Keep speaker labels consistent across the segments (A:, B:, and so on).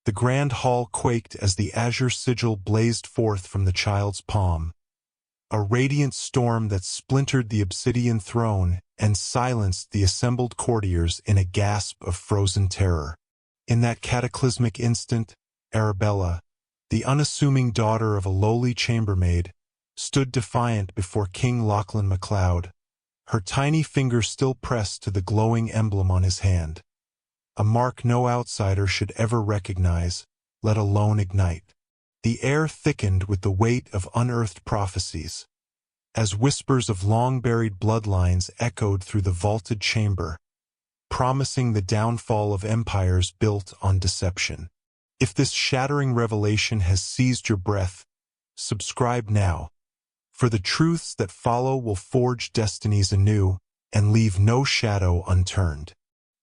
A: The grand hall quaked as the azure sigil blazed forth from the child's palm, a radiant storm that splintered the obsidian throne and silenced the assembled courtiers in a gasp of frozen terror. In that cataclysmic instant, Arabella, the unassuming daughter of a lowly chambermaid, stood defiant before King Lachlan MacLeod, her tiny finger still pressed to the glowing emblem on his hand, a mark no outsider should ever recognize, let alone ignite. The air thickened with the weight of unearthed prophecies, as whispers of long-buried bloodlines echoed through the vaulted chamber, promising the downfall of empires built on deception. If this shattering revelation has seized your breath, subscribe now, for the truths that follow will forge destinies anew and leave no shadow unturned.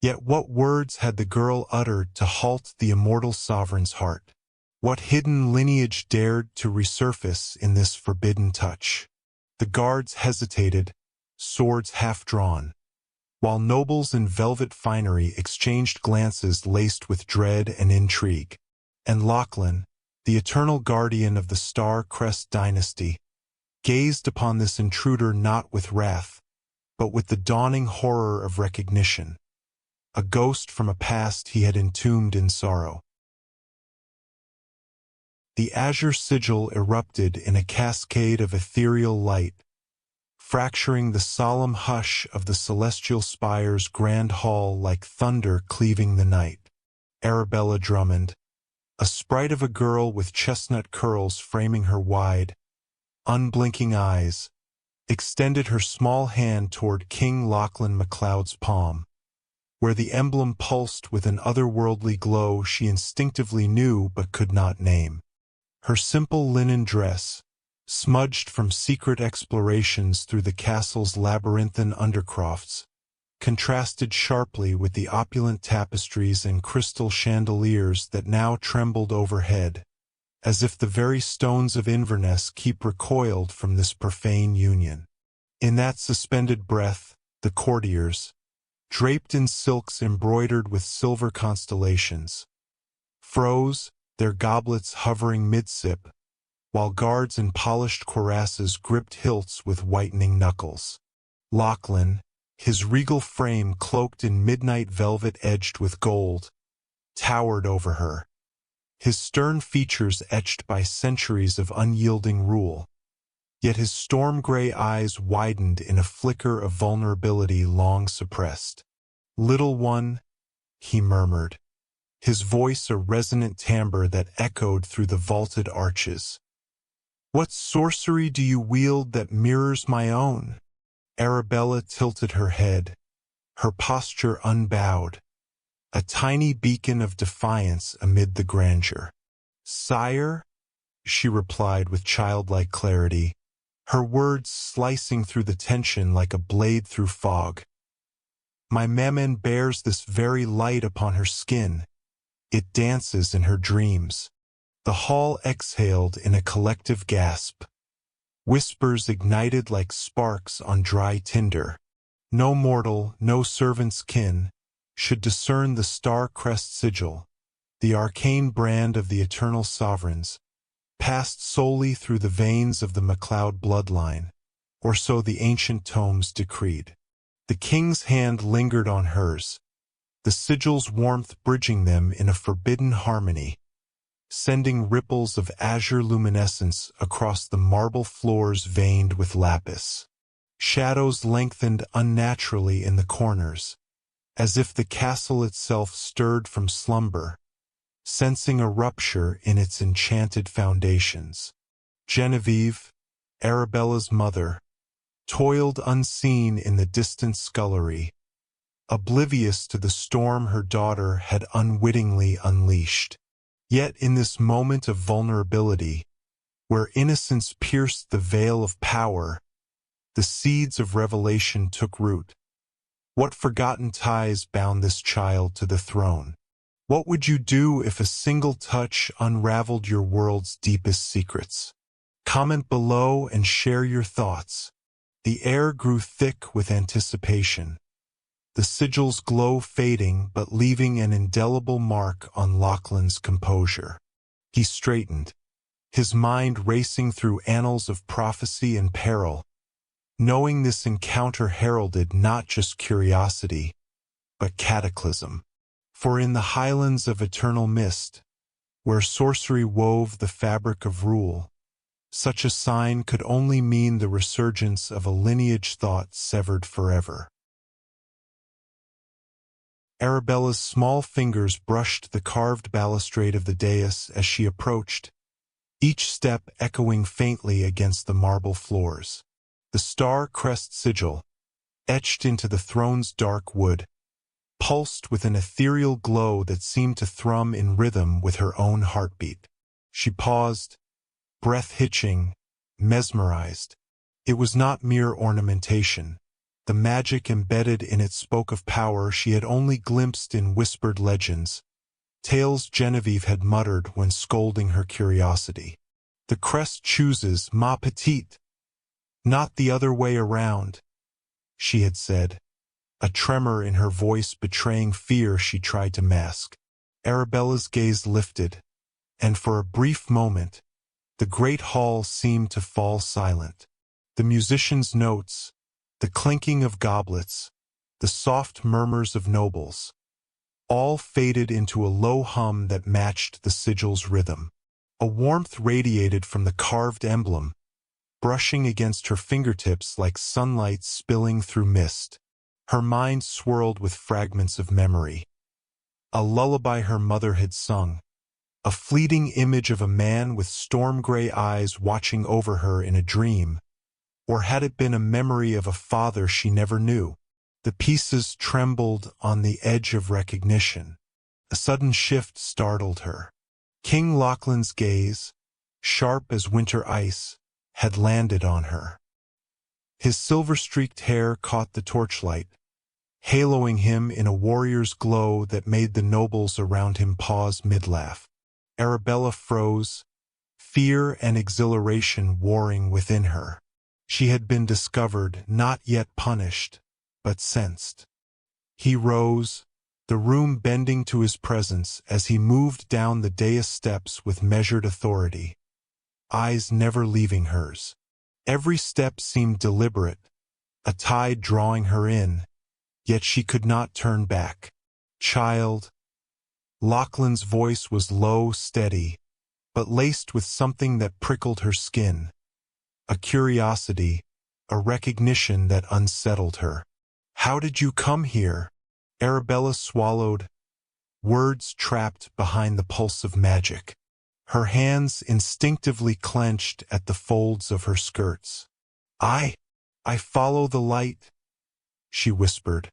A: Yet what words had the girl uttered to halt the immortal sovereign's heart? What hidden lineage dared to resurface in this forbidden touch? The guards hesitated, swords half-drawn, while nobles in velvet finery exchanged glances laced with dread and intrigue. And Lachlan, the eternal guardian of the Star Crest dynasty, gazed upon this intruder not with wrath, but with the dawning horror of recognition, a ghost from a past he had entombed in sorrow. The azure sigil erupted in a cascade of ethereal light, fracturing the solemn hush of the celestial spire's grand hall like thunder cleaving the night. Arabella Drummond, a sprite of a girl with chestnut curls framing her wide, unblinking eyes, extended her small hand toward King Lachlan MacLeod's palm, where the emblem pulsed with an otherworldly glow she instinctively knew but could not name. Her simple linen dress, smudged from secret explorations through the castle's labyrinthine undercrofts, contrasted sharply with the opulent tapestries and crystal chandeliers that now trembled overhead, as if the very stones of Inverness keep recoiled from this profane union. In that suspended breath, the courtiers, draped in silks embroidered with silver constellations, froze, their goblets hovering mid-sip, while guards in polished cuirasses gripped hilts with whitening knuckles. Lachlan, his regal frame cloaked in midnight velvet edged with gold, towered over her, his stern features etched by centuries of unyielding rule, yet his storm-gray eyes widened in a flicker of vulnerability long suppressed. "Little one," he murmured, his voice a resonant timbre that echoed through the vaulted arches. "What sorcery do you wield that mirrors my own?" Arabella tilted her head, her posture unbowed, a tiny beacon of defiance amid the grandeur. "Sire," she replied with childlike clarity, her words slicing through the tension like a blade through fog. "My Mammon bears this very light upon her skin. It dances in her dreams." The hall exhaled in a collective gasp. Whispers ignited like sparks on dry tinder. No mortal, no servant's kin, should discern the star crest sigil, the arcane brand of the eternal sovereigns, passed solely through the veins of the MacLeod bloodline, or so the ancient tomes decreed. The king's hand lingered on hers, the sigil's warmth bridging them in a forbidden harmony, sending ripples of azure luminescence across the marble floors veined with lapis. Shadows lengthened unnaturally in the corners, as if the castle itself stirred from slumber, sensing a rupture in its enchanted foundations. Genevieve, Arabella's mother, toiled unseen in the distant scullery, oblivious to the storm her daughter had unwittingly unleashed. Yet in this moment of vulnerability, where innocence pierced the veil of power, the seeds of revelation took root. What forgotten ties bound this child to the throne? What would you do if a single touch unraveled your world's deepest secrets? Comment below and share your thoughts. The air grew thick with anticipation, the sigil's glow fading but leaving an indelible mark on Lachlan's composure. He straightened, his mind racing through annals of prophecy and peril, knowing this encounter heralded not just curiosity, but cataclysm. For in the highlands of eternal mist, where sorcery wove the fabric of rule, such a sign could only mean the resurgence of a lineage thought severed forever. Arabella's small fingers brushed the carved balustrade of the dais as she approached, each step echoing faintly against the marble floors. The star-crest sigil, etched into the throne's dark wood, pulsed with an ethereal glow that seemed to thrum in rhythm with her own heartbeat. She paused, breath hitching, mesmerized. It was not mere ornamentation. The magic embedded in it spoke of power she had only glimpsed in whispered legends, tales Genevieve had muttered when scolding her curiosity. The crest chooses ma petite, not the other way around, she had said, a tremor in her voice betraying fear she tried to mask. Arabella's gaze lifted, and for a brief moment, the great hall seemed to fall silent. The musicians' notes, the clinking of goblets, the soft murmurs of nobles, all faded into a low hum that matched the sigil's rhythm. A warmth radiated from the carved emblem, brushing against her fingertips like sunlight spilling through mist. Her mind swirled with fragments of memory. A lullaby her mother had sung, a fleeting image of a man with storm-gray eyes watching over her in a dream, or had it been a memory of a father she never knew? The pieces trembled on the edge of recognition. A sudden shift startled her. King Lachlan's gaze, sharp as winter ice, had landed on her. His silver-streaked hair caught the torchlight, haloing him in a warrior's glow that made the nobles around him pause mid-laugh. Arabella froze, fear and exhilaration warring within her. She had been discovered, not yet punished, but sensed. He rose, the room bending to his presence as he moved down the dais steps with measured authority, eyes never leaving hers. Every step seemed deliberate, a tide drawing her in, yet she could not turn back. Child. Lachlan's voice was low, steady, but laced with something that prickled her skin. A curiosity, a recognition that unsettled her. How did you come here? Arabella swallowed, words trapped behind the pulse of magic. Her hands instinctively clenched at the folds of her skirts. I follow the light, she whispered,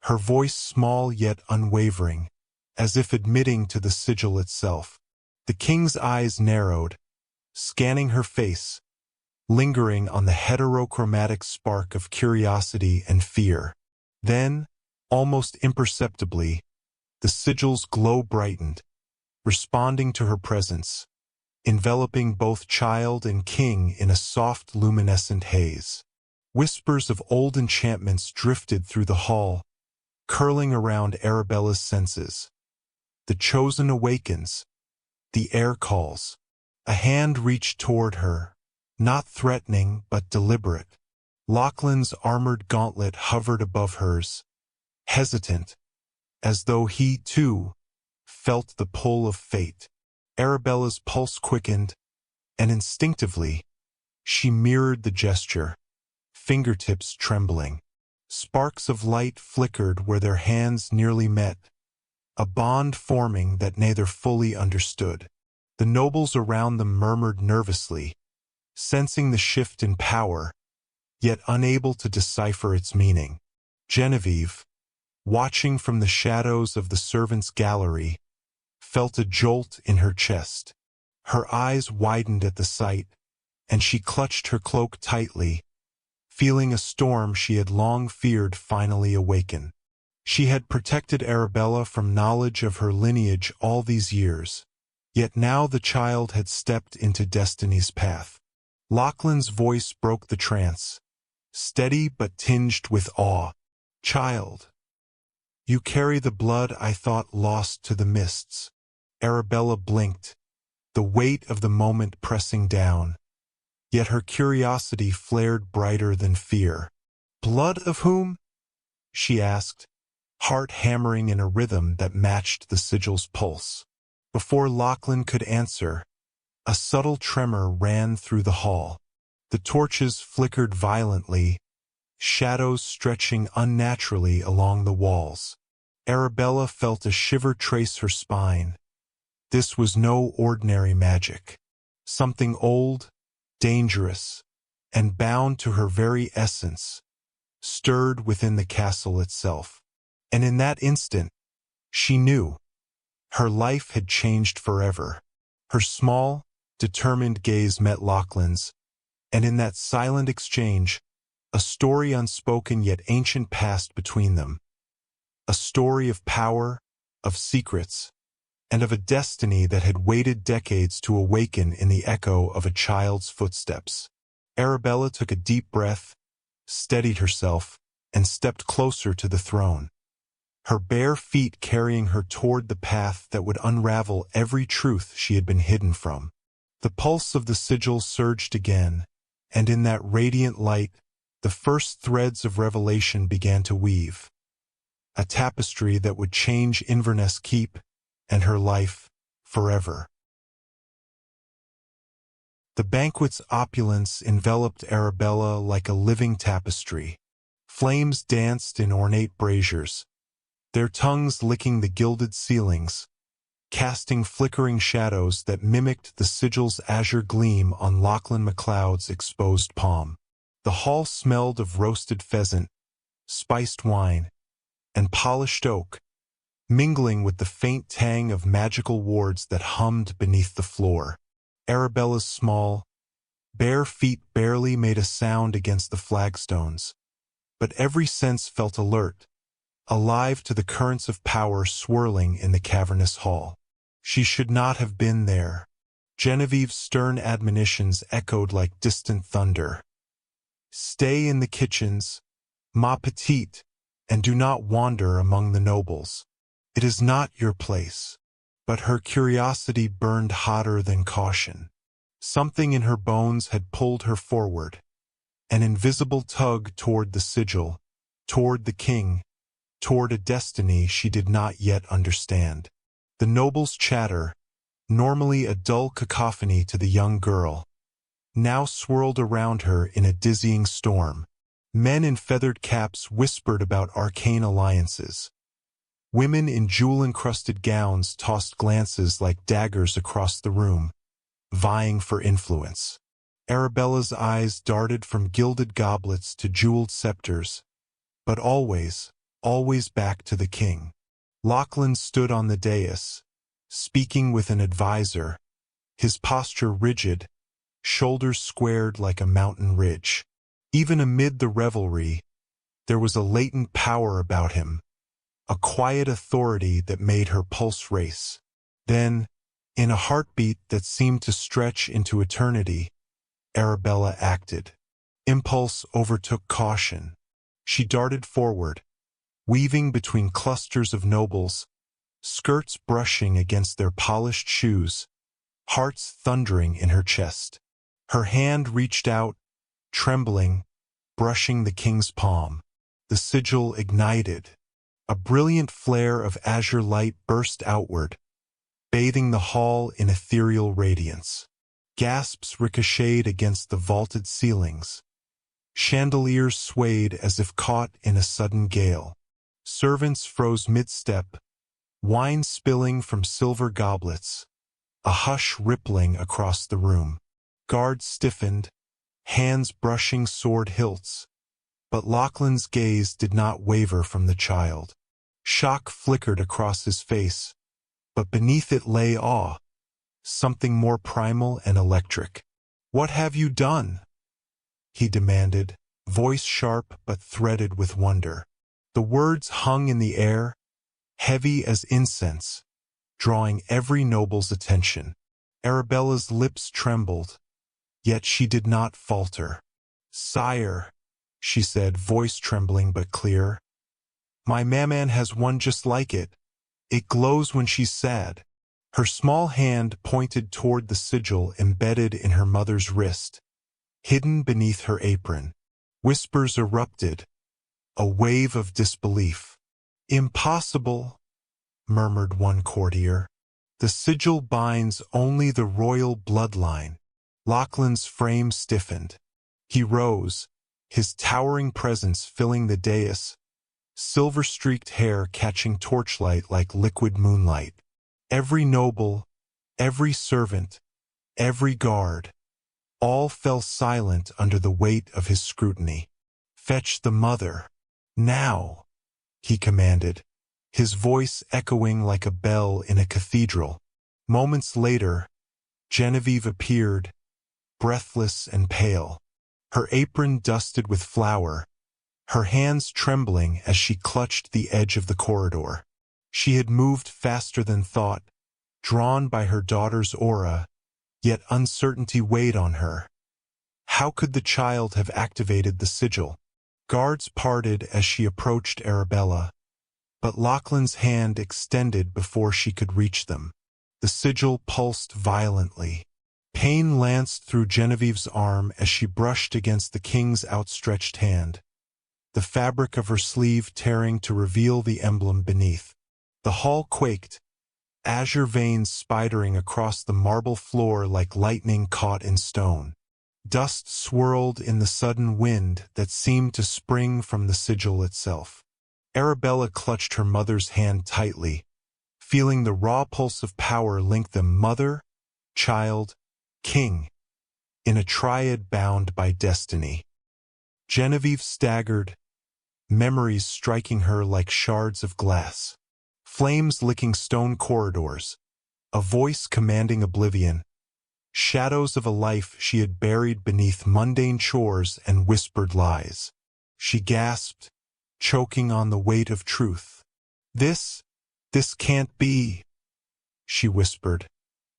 A: her voice small yet unwavering, as if admitting to the sigil itself. The king's eyes narrowed, scanning her face, lingering on the heterochromatic spark of curiosity and fear. Then, almost imperceptibly, the sigil's glow brightened, responding to her presence, enveloping both child and king in a soft luminescent haze. Whispers of old enchantments drifted through the hall, curling around Arabella's senses. The chosen awakens, the air calls. A hand reached toward her, not threatening but deliberate. Lachlan's armored gauntlet hovered above hers, hesitant, as though he, too, felt the pull of fate. Arabella's pulse quickened, and instinctively, she mirrored the gesture, fingertips trembling. Sparks of light flickered where their hands nearly met, a bond forming that neither fully understood. The nobles around them murmured nervously, sensing the shift in power, yet unable to decipher its meaning. Genevieve, watching from the shadows of the servants' gallery, felt a jolt in her chest. Her eyes widened at the sight, and she clutched her cloak tightly, feeling a storm she had long feared finally awaken. She had protected Arabella from knowledge of her lineage all these years, yet now the child had stepped into destiny's path. Lachlan's voice broke the trance, steady but tinged with awe. Child, You carry the blood I thought lost to the mists. Arabella blinked, the weight of the moment pressing down. Yet her curiosity flared brighter than fear. Blood of whom? She asked, heart hammering in a rhythm that matched the sigil's pulse. Before Lachlan could answer, a subtle tremor ran through the hall. The torches flickered violently, shadows stretching unnaturally along the walls. Arabella felt a shiver trace her spine. This was no ordinary magic. Something old, dangerous, and bound to her very essence, stirred within the castle itself. And in that instant, she knew. Her life had changed forever. Her small, determined gaze met Lachlan's, and in that silent exchange, a story unspoken yet ancient passed between them. A story of power, of secrets, and of a destiny that had waited decades to awaken in the echo of a child's footsteps. Arabella took a deep breath, steadied herself, and stepped closer to the throne, her bare feet carrying her toward the path that would unravel every truth she had been hidden from. The pulse of the sigil surged again, and in that radiant light, the first threads of revelation began to weave. A tapestry that would change Inverness Keep and her life forever. The banquet's opulence enveloped Arabella like a living tapestry. Flames danced in ornate braziers, their tongues licking the gilded ceilings, casting flickering shadows that mimicked the sigil's azure gleam on Lachlan MacLeod's exposed palm. The hall smelled of roasted pheasant, spiced wine, and polished oak, mingling with the faint tang of magical wards that hummed beneath the floor. Arabella's small, bare feet barely made a sound against the flagstones, but every sense felt alert, alive to the currents of power swirling in the cavernous hall. She should not have been there. Genevieve's stern admonitions echoed like distant thunder. Stay in the kitchens, ma petite, and do not wander among the nobles. It is not your place. But her curiosity burned hotter than caution. Something in her bones had pulled her forward, an invisible tug toward the sigil, toward the king, toward a destiny she did not yet understand. The nobles' chatter, normally a dull cacophony to the young girl, now swirled around her in a dizzying storm. Men in feathered caps whispered about arcane alliances. Women in jewel-encrusted gowns tossed glances like daggers across the room, vying for influence. Arabella's eyes darted from gilded goblets to jeweled scepters, but always, always back to the king. Lachlan stood on the dais, speaking with an advisor, his posture rigid, shoulders squared like a mountain ridge. Even amid the revelry, there was a latent power about him, a quiet authority that made her pulse race. Then, in a heartbeat that seemed to stretch into eternity, Arabella acted. Impulse overtook caution. She darted forward, weaving between clusters of nobles, skirts brushing against their polished shoes, hearts thundering in her chest. Her hand reached out, trembling, brushing the king's palm. The sigil ignited. A brilliant flare of azure light burst outward, bathing the hall in ethereal radiance. Gasps ricocheted against the vaulted ceilings. Chandeliers swayed as if caught in a sudden gale. Servants froze mid-step, wine spilling from silver goblets, a hush rippling across the room. Guards stiffened, hands brushing sword hilts, but Lachlan's gaze did not waver from the child. Shock flickered across his face, but beneath it lay awe, something more primal and electric. "What have you done?" he demanded, voice sharp but threaded with wonder. The words hung in the air, heavy as incense, drawing every noble's attention. Arabella's lips trembled, yet she did not falter. "Sire," she said, voice trembling but clear, My maman has one just like it. It glows when she's sad. Her small hand pointed toward the sigil embedded in her mother's wrist, hidden beneath her apron. Whispers erupted, a wave of disbelief. Impossible, murmured one courtier. The sigil binds only the royal bloodline. Lachlan's frame stiffened. He rose, his towering presence filling the dais, silver-streaked hair catching torchlight like liquid moonlight. Every noble, every servant, every guard, all fell silent under the weight of his scrutiny. Fetch the mother. Now, he commanded, his voice echoing like a bell in a cathedral. Moments later, Genevieve appeared, breathless and pale, her apron dusted with flour, her hands trembling as she clutched the edge of the corridor. She had moved faster than thought, drawn by her daughter's aura, yet uncertainty weighed on her. How could the child have activated the sigil? Guards parted as she approached Arabella, but Lachlan's hand extended before she could reach them. The sigil pulsed violently. Pain lanced through Genevieve's arm as she brushed against the king's outstretched hand, the fabric of her sleeve tearing to reveal the emblem beneath. The hall quaked, azure veins spidering across the marble floor like lightning caught in stone. Dust swirled in the sudden wind that seemed to spring from the sigil itself. Arabella clutched her mother's hand tightly, feeling the raw pulse of power link them mother, child, king, in a triad bound by destiny. Genevieve staggered, memories striking her like shards of glass. Flames licking stone corridors, a voice commanding oblivion, shadows of a life she had buried beneath mundane chores and whispered lies. She gasped, choking on the weight of truth. This can't be, she whispered,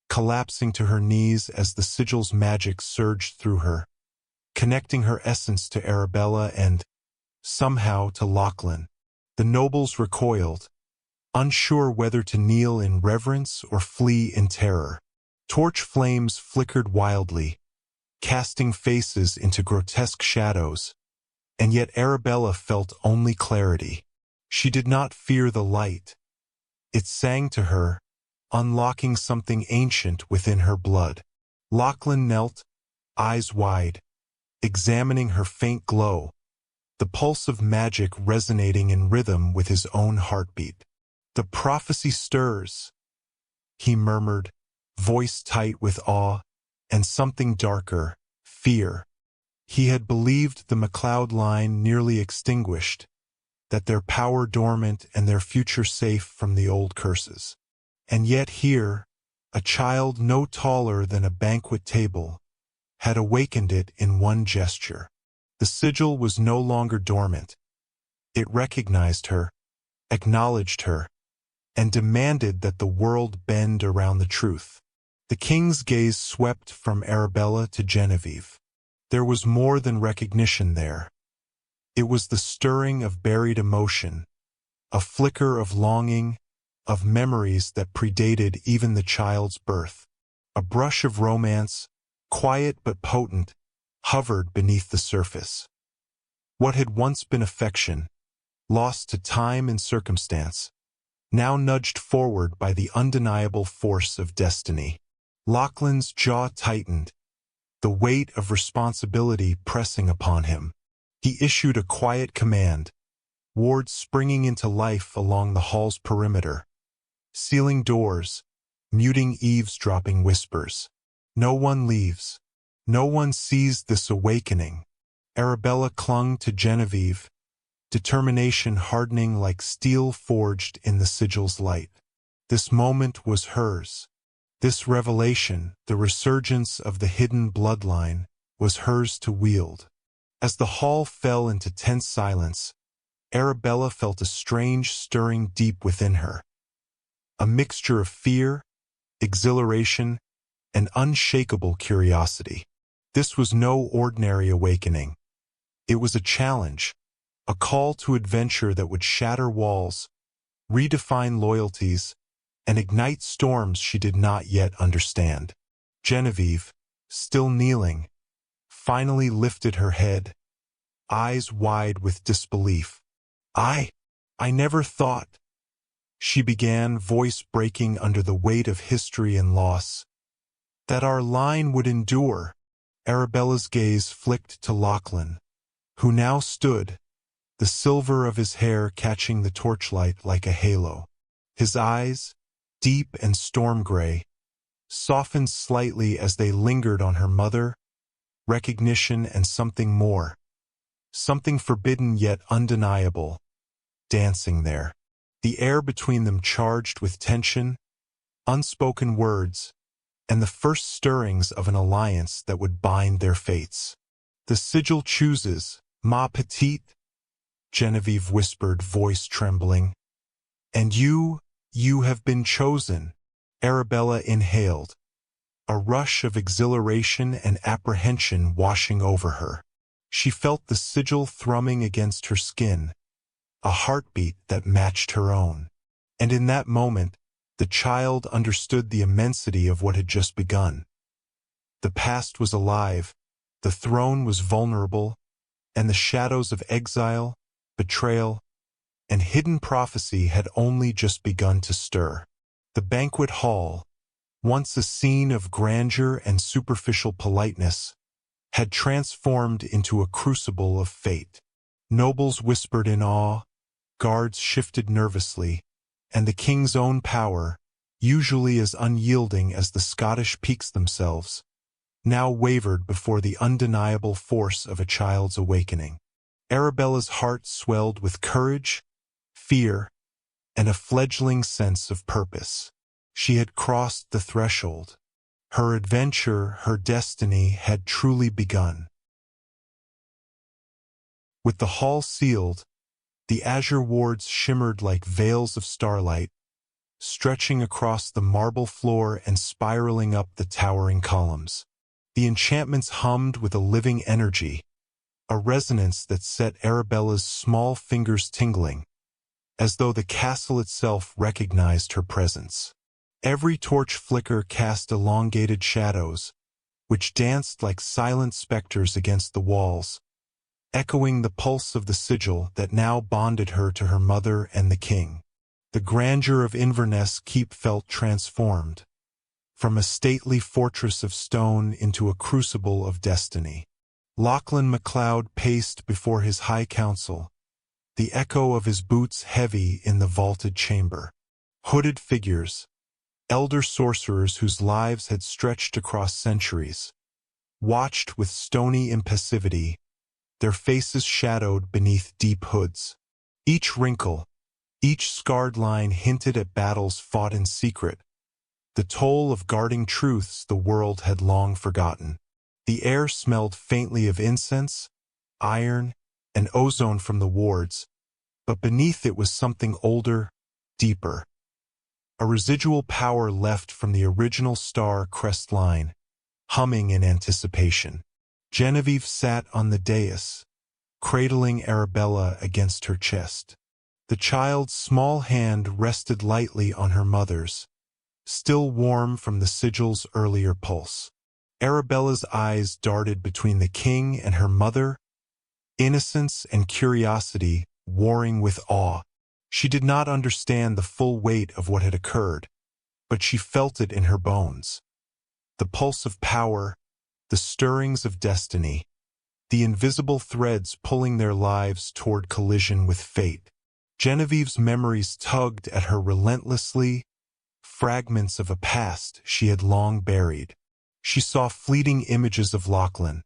A: collapsing to her knees as the sigil's magic surged through her, connecting her essence to Arabella and, somehow, to Lachlan. The nobles recoiled, unsure whether to kneel in reverence or flee in terror. Torch flames flickered wildly, casting faces into grotesque shadows, and yet Arabella felt only clarity. She did not fear the light. It sang to her, unlocking something ancient within her blood. Lachlan knelt, eyes wide, examining her faint glow, the pulse of magic resonating in rhythm with his own heartbeat. The prophecy stirs, he murmured, voice tight with awe, and something darker, fear. He had believed the MacLeod line nearly extinguished, that their power dormant and their future safe from the old curses. And yet here, a child no taller than a banquet table, had awakened it in one gesture. The sigil was no longer dormant. It recognized her, acknowledged her, and demanded that the world bend around the truth. The king's gaze swept from Arabella to Genevieve. There was more than recognition there. It was the stirring of buried emotion, a flicker of longing, of memories that predated even the child's birth. A brush of romance, quiet but potent, hovered beneath the surface. What had once been affection, lost to time and circumstance, now nudged forward by the undeniable force of destiny. Lachlan's jaw tightened, the weight of responsibility pressing upon him. He issued a quiet command, wards springing into life along the hall's perimeter, sealing doors, muting eavesdropping whispers. No one leaves. No one sees this awakening. Arabella clung to Genevieve, determination hardening like steel forged in the sigil's light. This moment was hers. This revelation, the resurgence of the hidden bloodline, was hers to wield. As the hall fell into tense silence, Arabella felt a strange stirring deep within her. A mixture of fear, exhilaration, and unshakable curiosity. This was no ordinary awakening. It was a challenge, a call to adventure that would shatter walls, redefine loyalties, and ignite storms she did not yet understand. Genevieve, still kneeling, finally lifted her head, eyes wide with disbelief. I never thought, she began, voice breaking under the weight of history and loss, that our line would endure. Arabella's gaze flicked to Lachlan, who now stood, the silver of his hair catching the torchlight like a halo. His eyes, deep and storm-gray, softened slightly as they lingered on her mother, recognition and something more, something forbidden yet undeniable, dancing there. The air between them charged with tension, unspoken words, and the first stirrings of an alliance that would bind their fates. The sigil chooses, ma petite, Genevieve whispered, voice trembling. And you have been chosen, Arabella inhaled, a rush of exhilaration and apprehension washing over her. She felt the sigil thrumming against her skin, a heartbeat that matched her own. And in that moment, the child understood the immensity of what had just begun. The past was alive, the throne was vulnerable, and the shadows of exile, betrayal, and hidden prophecy had only just begun to stir. The banquet hall, once a scene of grandeur and superficial politeness, had transformed into a crucible of fate. Nobles whispered in awe, guards shifted nervously, and the king's own power, usually as unyielding as the Scottish peaks themselves, now wavered before the undeniable force of a child's awakening. Arabella's heart swelled with courage, fear, and a fledgling sense of purpose. She had crossed the threshold. Her adventure, her destiny had truly begun. With the hall sealed, the azure wards shimmered like veils of starlight, stretching across the marble floor and spiraling up the towering columns. The enchantments hummed with a living energy, a resonance that set Arabella's small fingers tingling, as though the castle itself recognized her presence. Every torch flicker cast elongated shadows, which danced like silent specters against the walls, echoing the pulse of the sigil that now bonded her to her mother and the king. The grandeur of Inverness Keep felt transformed, from a stately fortress of stone into a crucible of destiny. Lachlan MacLeod paced before his high council, the echo of his boots heavy in the vaulted chamber. Hooded figures, elder sorcerers whose lives had stretched across centuries, watched with stony impassivity, their faces shadowed beneath deep hoods. Each wrinkle, each scarred line hinted at battles fought in secret, the toll of guarding truths the world had long forgotten. The air smelled faintly of incense, iron, and ozone from the wards, but beneath it was something older, deeper. A residual power left from the original star crest line, humming in anticipation. Genevieve sat on the dais, cradling Arabella against her chest. The child's small hand rested lightly on her mother's, still warm from the sigil's earlier pulse. Arabella's eyes darted between the king and her mother, innocence and curiosity warring with awe. She did not understand the full weight of what had occurred, but she felt it in her bones. The pulse of power, the stirrings of destiny, the invisible threads pulling their lives toward collision with fate. Genevieve's memories tugged at her relentlessly, fragments of a past she had long buried. She saw fleeting images of Lachlan,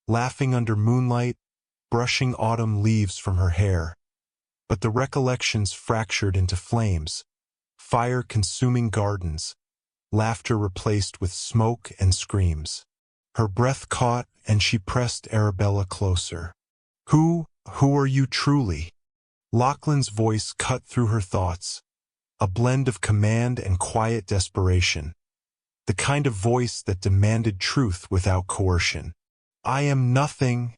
A: laughing under moonlight, brushing autumn leaves from her hair. But the recollections fractured into flames, fire-consuming gardens, laughter replaced with smoke and screams. Her breath caught, and she pressed Arabella closer. Who are you truly? Lachlan's voice cut through her thoughts, a blend of command and quiet desperation, the kind of voice that demanded truth without coercion. I am nothing,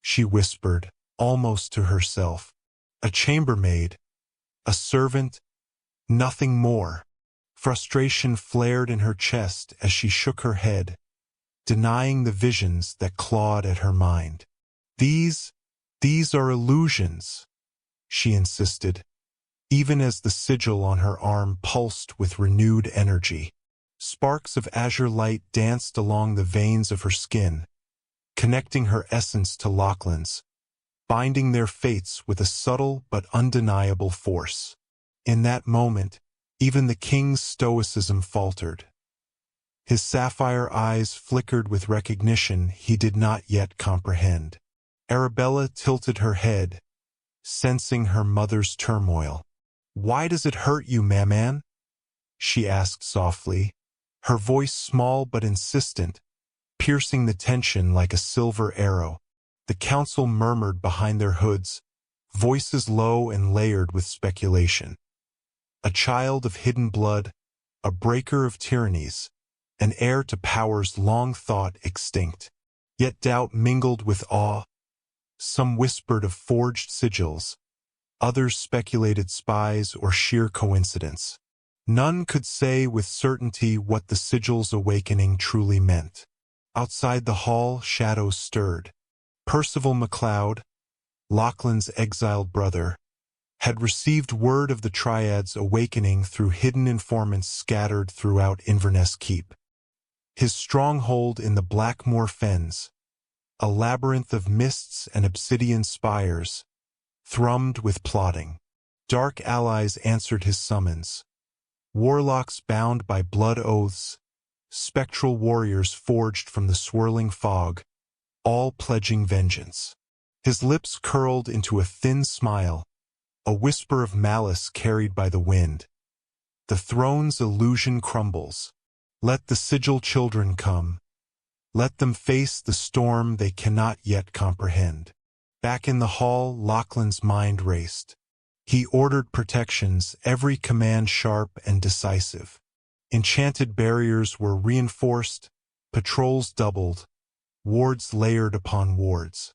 A: she whispered, almost to herself. A chambermaid, a servant, nothing more. Frustration flared in her chest as she shook her head, denying the visions that clawed at her mind. These are illusions, she insisted, even as the sigil on her arm pulsed with renewed energy. Sparks of azure light danced along the veins of her skin, connecting her essence to Lachlan's, binding their fates with a subtle but undeniable force. In that moment, even the king's stoicism faltered. His sapphire eyes flickered with recognition he did not yet comprehend. Arabella tilted her head, sensing her mother's turmoil. "Why does it hurt you, Maman?" she asked softly, her voice small but insistent, piercing the tension like a silver arrow. The council murmured behind their hoods, voices low and layered with speculation. A child of hidden blood, a breaker of tyrannies, an heir to powers long thought extinct. Yet doubt mingled with awe. Some whispered of forged sigils, others speculated spies or sheer coincidence. None could say with certainty what the sigil's awakening truly meant. Outside the hall, shadows stirred. Percival MacLeod, Lachlan's exiled brother, had received word of the Triad's awakening through hidden informants scattered throughout Inverness Keep. His stronghold in the Blackmoor Fens, a labyrinth of mists and obsidian spires, thrummed with plotting. Dark allies answered his summons. Warlocks bound by blood oaths, spectral warriors forged from the swirling fog, all pledging vengeance. His lips curled into a thin smile, a whisper of malice carried by the wind. The throne's illusion crumbles. Let the sigil children come. Let them face the storm they cannot yet comprehend. Back in the hall, Lachlan's mind raced. He ordered protections, every command sharp and decisive. Enchanted barriers were reinforced, patrols doubled, wards layered upon wards.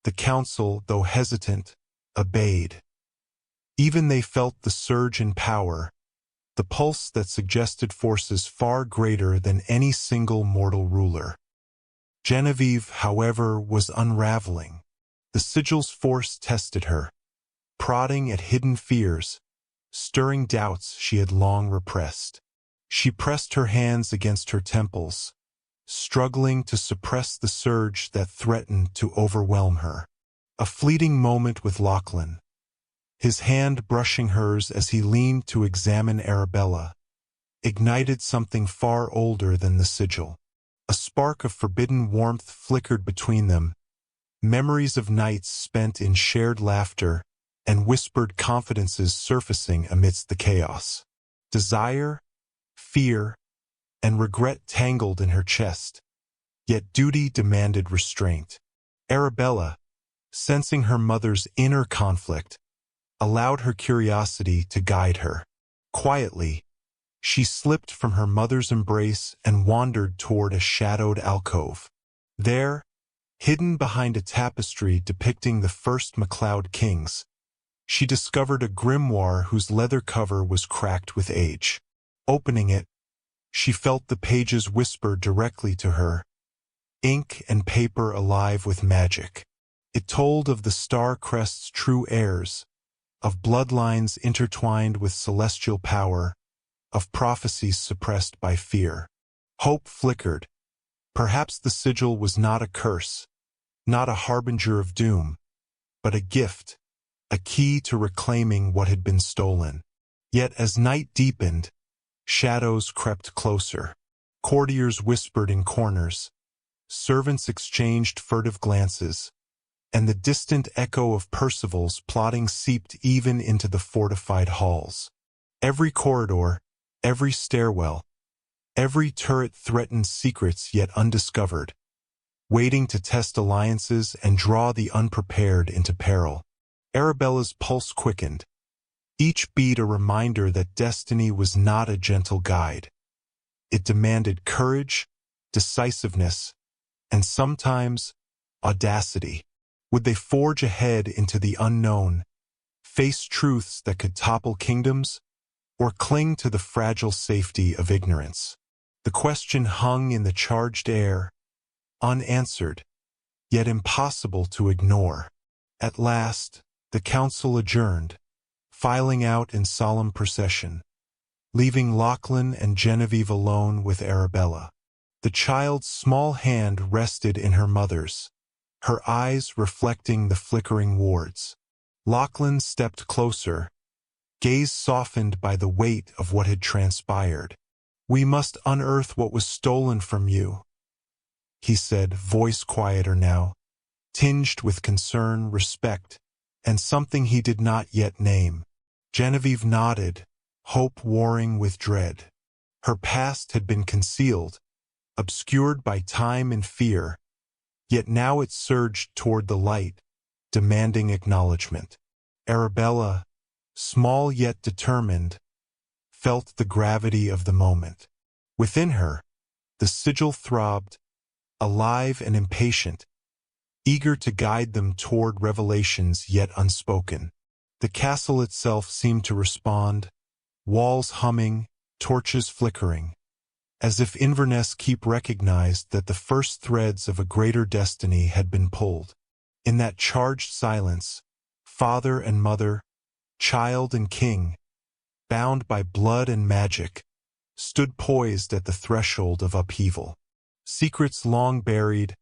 A: The council, though hesitant, obeyed. Even they felt the surge in power, the pulse that suggested forces far greater than any single mortal ruler. Genevieve, however, was unraveling. The sigil's force tested her, prodding at hidden fears, stirring doubts she had long repressed. She pressed her hands against her temples, struggling to suppress the surge that threatened to overwhelm her. A fleeting moment with Lachlan, his hand brushing hers as he leaned to examine Arabella, ignited something far older than the sigil. A spark of forbidden warmth flickered between them, memories of nights spent in shared laughter and whispered confidences surfacing amidst the chaos. Desire, fear, and regret tangled in her chest, yet duty demanded restraint. Arabella, sensing her mother's inner conflict, allowed her curiosity to guide her. Quietly, she slipped from her mother's embrace and wandered toward a shadowed alcove. There, hidden behind a tapestry depicting the first MacLeod kings, she discovered a grimoire whose leather cover was cracked with age. Opening it, she felt the pages whisper directly to her, ink and paper alive with magic. It told of the star crest's true heirs, of bloodlines intertwined with celestial power, of prophecies suppressed by fear. Hope flickered. Perhaps the sigil was not a curse, not a harbinger of doom, but a gift, a key to reclaiming what had been stolen. Yet as night deepened, shadows crept closer. Courtiers whispered in corners, servants exchanged furtive glances, and the distant echo of Percival's plotting seeped even into the fortified halls. Every corridor, every stairwell, every turret threatened secrets yet undiscovered, waiting to test alliances and draw the unprepared into peril. Arabella's pulse quickened, each beat a reminder that destiny was not a gentle guide. It demanded courage, decisiveness, and sometimes audacity. Would they forge ahead into the unknown, face truths that could topple kingdoms, or cling to the fragile safety of ignorance? The question hung in the charged air, unanswered, yet impossible to ignore. At last, the council adjourned, filing out in solemn procession, leaving Lachlan and Genevieve alone with Arabella. The child's small hand rested in her mother's, her eyes reflecting the flickering wards. Lachlan stepped closer, gaze softened by the weight of what had transpired. "We must unearth what was stolen from you," he said, voice quieter now, tinged with concern, respect, and something he did not yet name. Genevieve nodded, hope warring with dread. Her past had been concealed, obscured by time and fear, yet now it surged toward the light, demanding acknowledgement. Arabella, small yet determined, felt the gravity of the moment. Within her, the sigil throbbed, alive and impatient, eager to guide them toward revelations yet unspoken. The castle itself seemed to respond, walls humming, torches flickering, as if Inverness Keep recognized that the first threads of a greater destiny had been pulled. In that charged silence, father and mother, child and king, bound by blood and magic, stood poised at the threshold of upheaval. Secrets long buried,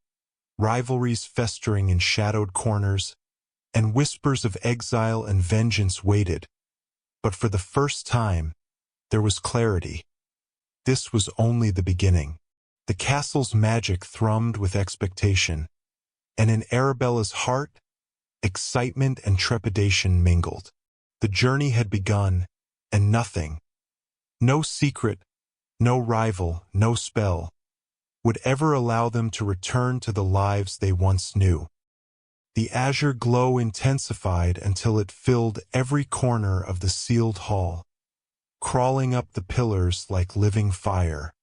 A: rivalries festering in shadowed corners, and whispers of exile and vengeance waited. But for the first time, there was clarity. This was only the beginning. The castle's magic thrummed with expectation, and in Arabella's heart, excitement and trepidation mingled. The journey had begun, and nothing, no secret, no rival, no spell, would ever allow them to return to the lives they once knew. The azure glow intensified until it filled every corner of the sealed hall, crawling up the pillars like living fire.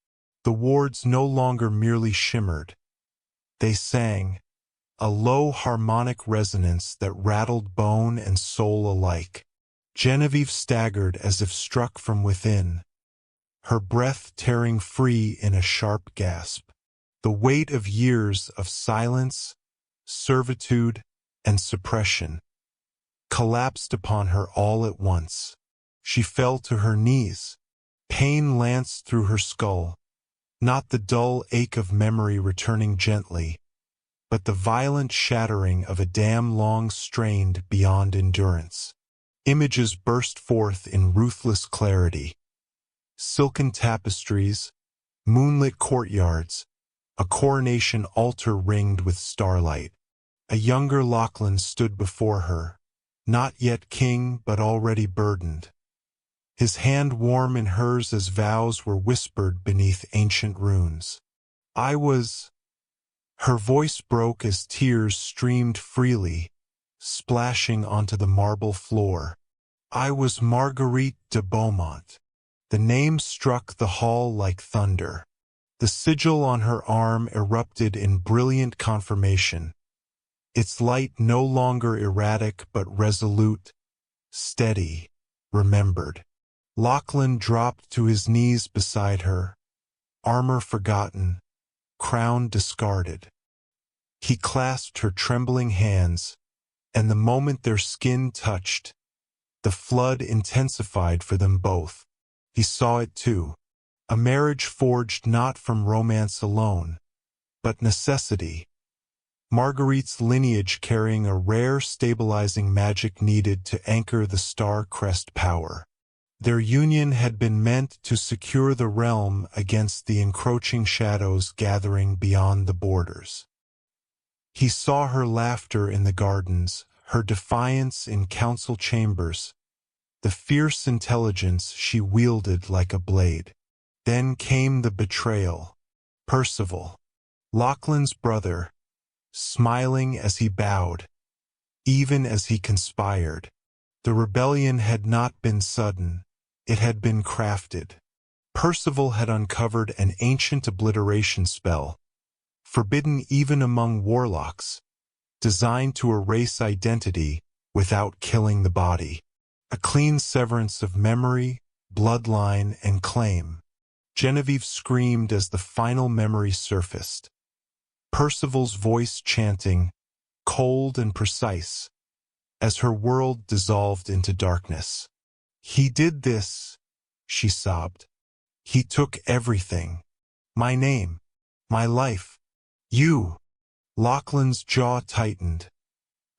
A: The wards no longer merely shimmered. They sang, a low harmonic resonance that rattled bone and soul alike. Genevieve staggered as if struck from within, her breath tearing free in a sharp gasp. The weight of years of silence, servitude, and suppression collapsed upon her all at once. She fell to her knees. Pain lanced through her skull, not the dull ache of memory returning gently, but the violent shattering of a dam long strained beyond endurance. Images burst forth in ruthless clarity. Silken tapestries, moonlit courtyards, a coronation altar ringed with starlight. A younger Lachlan stood before her, not yet king but already burdened, his hand warm in hers as vows were whispered beneath ancient runes. I was... Her voice broke as tears streamed freely, splashing onto the marble floor. I was Marguerite de Beaumont. The name struck the hall like thunder. The sigil on her arm erupted in brilliant confirmation, its light no longer erratic but resolute, steady, remembered. Lachlan dropped to his knees beside her, armor forgotten, crown discarded. He clasped her trembling hands, and the moment their skin touched, the flood intensified for them both. He saw it too, a marriage forged not from romance alone, but necessity. Marguerite's lineage carrying a rare stabilizing magic needed to anchor the star-crest power. Their union had been meant to secure the realm against the encroaching shadows gathering beyond the borders. He saw her laughter in the gardens, her defiance in council chambers, the fierce intelligence she wielded like a blade. Then came the betrayal. Percival, Lachlan's brother, smiling as he bowed, even as he conspired. The rebellion had not been sudden, it had been crafted. Percival had uncovered an ancient obliteration spell, forbidden even among warlocks, designed to erase identity without killing the body. A clean severance of memory, bloodline, and claim. Genevieve screamed as the final memory surfaced. Percival's voice chanting, cold and precise, as her world dissolved into darkness. "He did this," she sobbed. "He took everything. My name, my life, you." Lachlan's jaw tightened,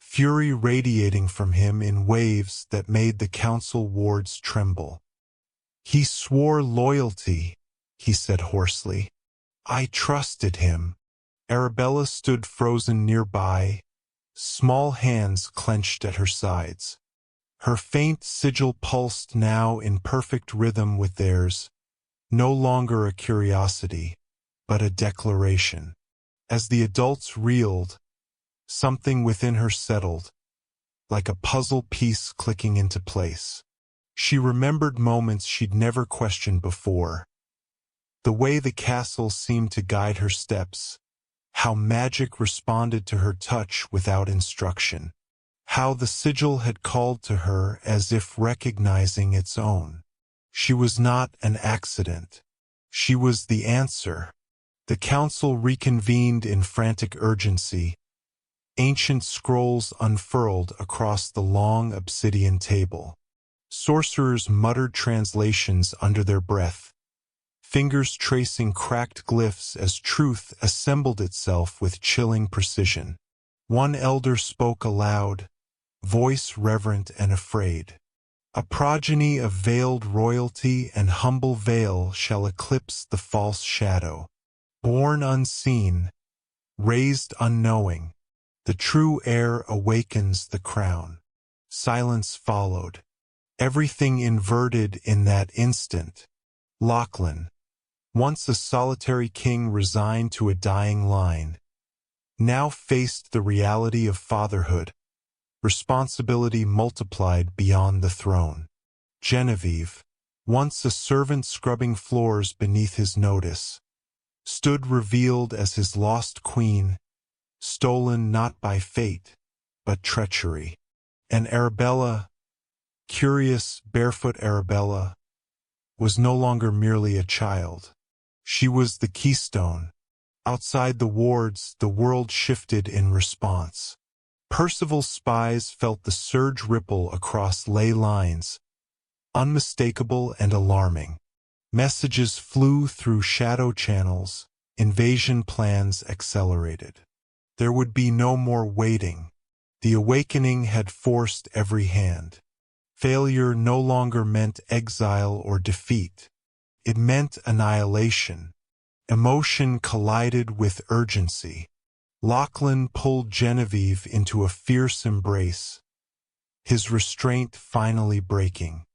A: fury radiating from him in waves that made the council wards tremble. "He swore loyalty," he said hoarsely. "I trusted him." Arabella stood frozen nearby, small hands clenched at her sides. Her faint sigil pulsed now in perfect rhythm with theirs, no longer a curiosity, but a declaration. As the adults reeled, something within her settled, like a puzzle piece clicking into place. She remembered moments she'd never questioned before. The way the castle seemed to guide her steps, how magic responded to her touch without instruction, how the sigil had called to her as if recognizing its own. She was not an accident. She was the answer. The council reconvened in frantic urgency, ancient scrolls unfurled across the long obsidian table. Sorcerers muttered translations under their breath, fingers tracing cracked glyphs as truth assembled itself with chilling precision. One elder spoke aloud, voice reverent and afraid. "A progeny of veiled royalty and humble veil shall eclipse the false shadow. Born unseen, raised unknowing, the true heir awakens the crown." Silence followed, everything inverted in that instant. Lachlan, once a solitary king resigned to a dying line, now faced the reality of fatherhood, responsibility multiplied beyond the throne. Genevieve, once a servant scrubbing floors beneath his notice, stood revealed as his lost queen, stolen not by fate, but treachery. And Arabella, curious, barefoot Arabella, was no longer merely a child. She was the keystone. Outside the wards, the world shifted in response. Percival's spies felt the surge ripple across ley lines, unmistakable and alarming. Messages flew through shadow channels, invasion plans accelerated. There would be no more waiting. The awakening had forced every hand. Failure no longer meant exile or defeat. It meant annihilation. Emotion collided with urgency. Lachlan pulled Genevieve into a fierce embrace, his restraint finally breaking.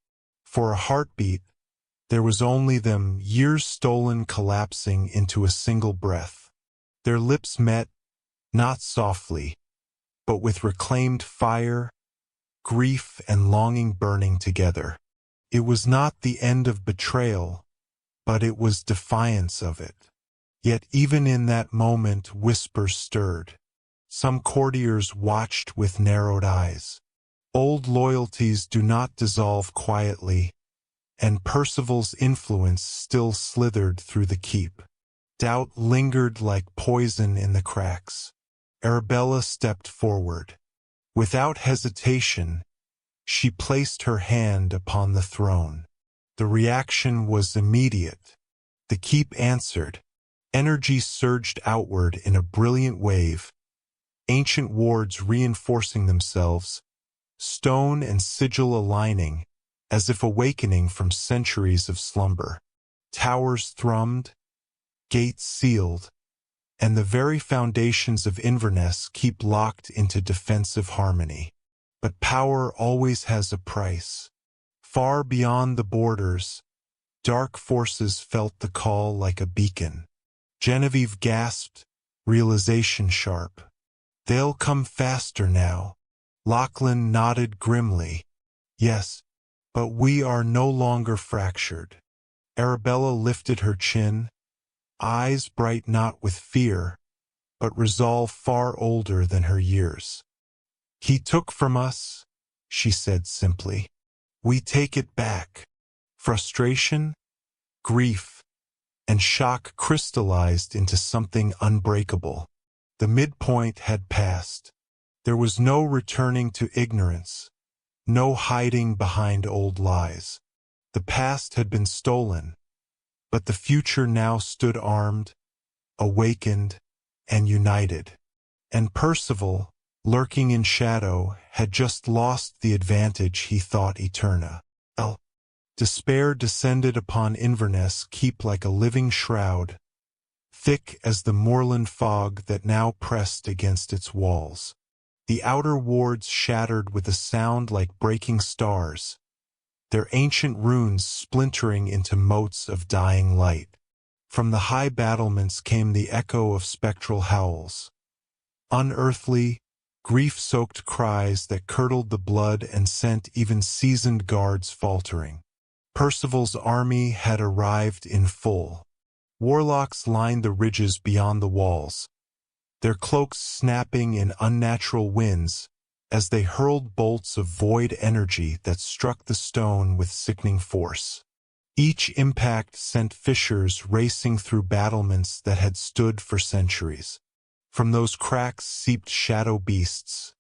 A: For a heartbeat, there was only them, years stolen collapsing into a single breath. Their lips met, not softly, but with reclaimed fire, grief and longing burning together. It was not the end of betrayal, but it was defiance of it. Yet even in that moment whispers stirred. Some courtiers watched with narrowed eyes. Old loyalties do not dissolve quietly, and Percival's influence still slithered through the keep. Doubt lingered like poison in the cracks. Arabella stepped forward. Without hesitation, she placed her hand upon the throne. The reaction was immediate. The keep answered. Energy surged outward in a brilliant wave, ancient wards reinforcing themselves, stone and sigil aligning, as if awakening from centuries of slumber. Towers thrummed, gates sealed, and the very foundations of Inverness keep locked into defensive harmony. But power always has a price. Far beyond the borders, dark forces felt the call like a beacon. Genevieve gasped, realization sharp. They'll come faster now. Lachlan nodded grimly. Yes, but we are no longer fractured. Arabella lifted her chin, eyes bright not with fear, but resolve far older than her years. "He took from us," she said simply. "We take it back." Frustration, grief, and shock crystallized into something unbreakable. The midpoint had passed. There was no returning to ignorance, no hiding behind old lies. The past had been stolen, but the future now stood armed, awakened, and united. And Percival, lurking in shadow, had just lost the advantage he thought eternal. Despair descended upon Inverness Keep like a living shroud, thick as the moorland fog that now pressed against its walls. The outer wards shattered with a sound like breaking stars, their ancient runes splintering into motes of dying light. From the high battlements came the echo of spectral howls, unearthly, grief-soaked cries that curdled the blood and sent even seasoned guards faltering. Percival's army had arrived in full. Warlocks lined the ridges beyond the walls, their cloaks snapping in unnatural winds as they hurled bolts of void energy that struck the stone with sickening force. Each impact sent fissures racing through battlements that had stood for centuries. From those cracks seeped shadow beasts,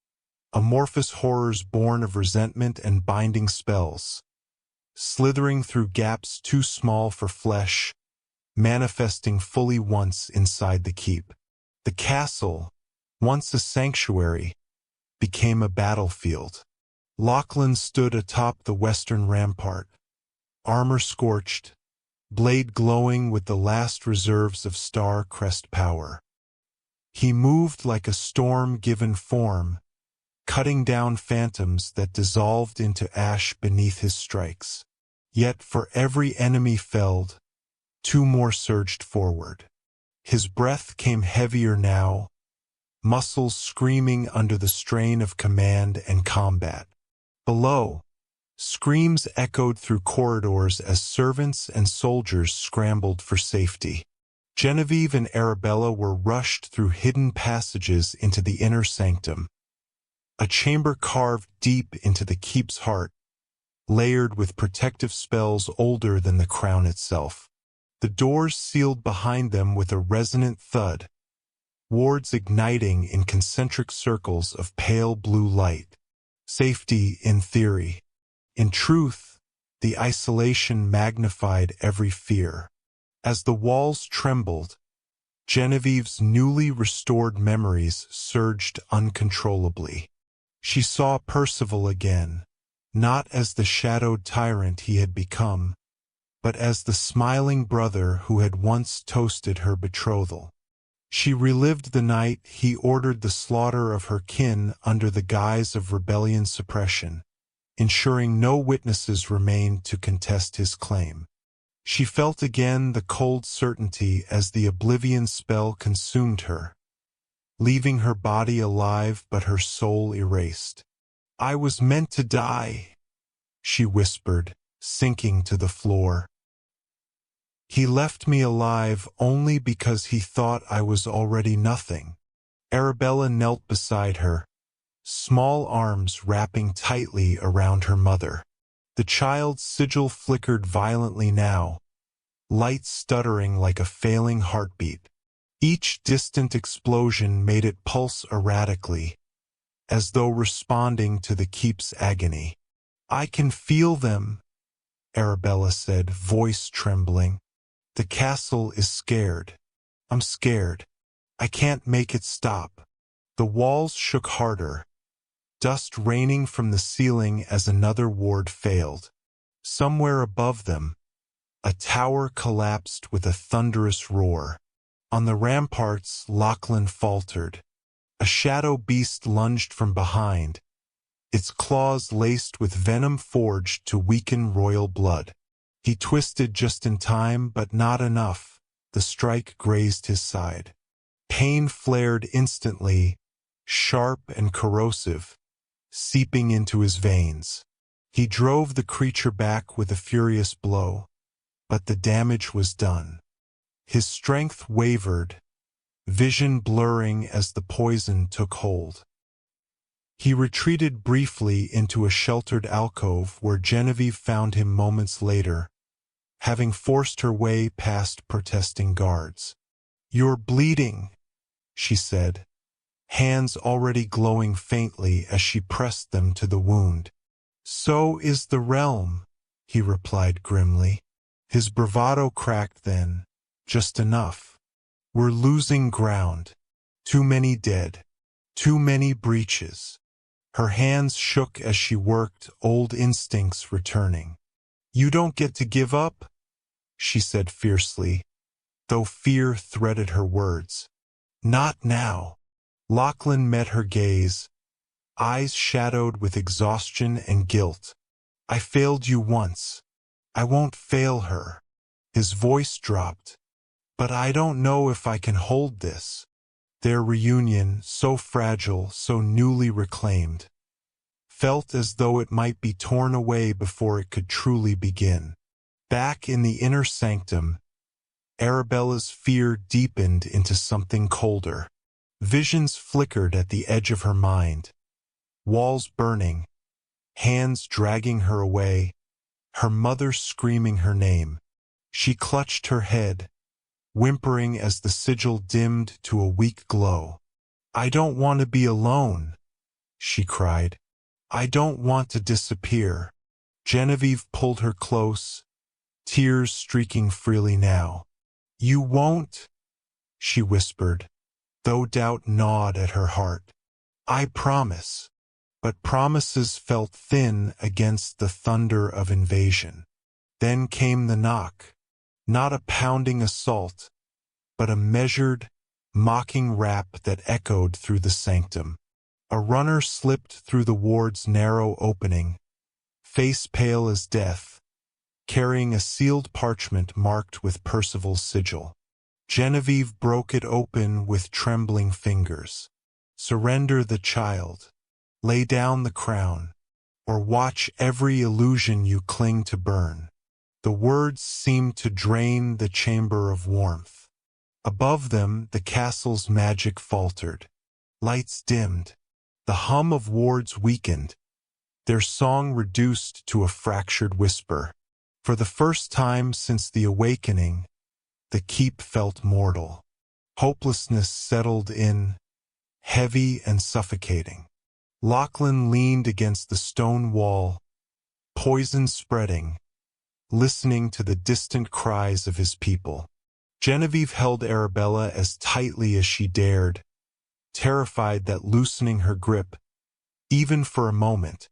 A: amorphous horrors born of resentment and binding spells, slithering through gaps too small for flesh, manifesting fully once inside the keep. The castle, once a sanctuary, became a battlefield. Lachlan stood atop the western rampart, armor scorched, blade glowing with the last reserves of star-crest power. He moved like a storm given form, cutting down phantoms that dissolved into ash beneath his strikes. Yet for every enemy felled, two more surged forward. His breath came heavier now, muscles screaming under the strain of command and combat. Below, screams echoed through corridors as servants and soldiers scrambled for safety. Genevieve and Arabella were rushed through hidden passages into the inner sanctum, a chamber carved deep into the keep's heart, layered with protective spells older than the crown itself. The doors sealed behind them with a resonant thud, wards igniting in concentric circles of pale blue light. Safety in theory. In truth, the isolation magnified every fear. As the walls trembled, Genevieve's newly restored memories surged uncontrollably. She saw Percival again, not as the shadowed tyrant he had become, but as the smiling brother who had once toasted her betrothal. She relived the night he ordered the slaughter of her kin under the guise of rebellion suppression, ensuring no witnesses remained to contest his claim. She felt again the cold certainty as the oblivion spell consumed her, leaving her body alive but her soul erased. "I was meant to die," she whispered, sinking to the floor. "He left me alive only because he thought I was already nothing." Arabella knelt beside her, small arms wrapping tightly around her mother. The child's sigil flickered violently now, light stuttering like a failing heartbeat. Each distant explosion made it pulse erratically, as though responding to the keep's agony. "I can feel them," Arabella said, voice trembling. "The castle is scared. I'm scared. I can't make it stop." The walls shook harder, dust raining from the ceiling as another ward failed. Somewhere above them, a tower collapsed with a thunderous roar. On the ramparts, Lachlan faltered. A shadow beast lunged from behind, its claws laced with venom forged to weaken royal blood. He twisted just in time, but not enough. The strike grazed his side. Pain flared instantly, sharp and corrosive, seeping into his veins. He drove the creature back with a furious blow, but the damage was done. His strength wavered, vision blurring as the poison took hold. He retreated briefly into a sheltered alcove where Genevieve found him moments later, having forced her way past protesting guards. "You're bleeding," she said, hands already glowing faintly as she pressed them to the wound. "So is the realm," he replied grimly. His bravado cracked then, just enough. "We're losing ground. Too many dead. Too many breaches." Her hands shook as she worked, old instincts returning. "You don't get to give up," she said fiercely, though fear threaded her words. "Not now." Lachlan met her gaze, eyes shadowed with exhaustion and guilt. "I failed you once. I won't fail her." His voice dropped. "But I don't know if I can hold this." Their reunion, so fragile, so newly reclaimed, felt as though it might be torn away before it could truly begin. Back in the inner sanctum, Arabella's fear deepened into something colder. Visions flickered at the edge of her mind, walls burning, hands dragging her away, her mother screaming her name. She clutched her head, whimpering as the sigil dimmed to a weak glow. "I don't want to be alone," she cried. "I don't want to disappear." Genevieve pulled her close, tears streaking freely now. "You won't," she whispered, though doubt gnawed at her heart. "I promise." But promises felt thin against the thunder of invasion. Then came the knock. Not a pounding assault, but a measured, mocking rap that echoed through the sanctum. A runner slipped through the ward's narrow opening, face pale as death, carrying a sealed parchment marked with Percival's sigil. Genevieve broke it open with trembling fingers. "Surrender the child. Lay down the crown, or watch every illusion you cling to burn." The words seemed to drain the chamber of warmth. Above them, the castle's magic faltered. Lights dimmed. The hum of wards weakened, their song reduced to a fractured whisper. For the first time since the awakening, the keep felt mortal. Hopelessness settled in, heavy and suffocating. Lachlan leaned against the stone wall, poison spreading, listening to the distant cries of his people. Genevieve held Arabella as tightly as she dared, terrified that loosening her grip, even for a moment,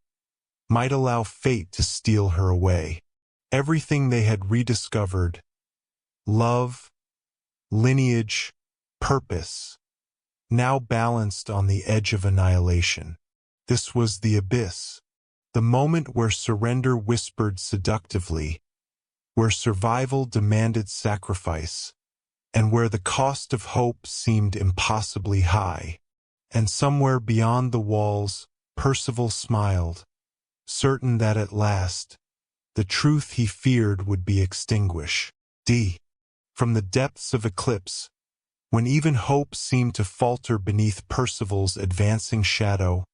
A: might allow fate to steal her away. Everything they had rediscovered, love, lineage, purpose, now balanced on the edge of annihilation. This was the abyss, the moment where surrender whispered seductively, where survival demanded sacrifice, and where the cost of hope seemed impossibly high. And somewhere beyond the walls, Percival smiled, certain that at last, the truth he feared would be extinguished. From the depths of eclipse, when even hope seemed to falter beneath Percival's advancing shadow,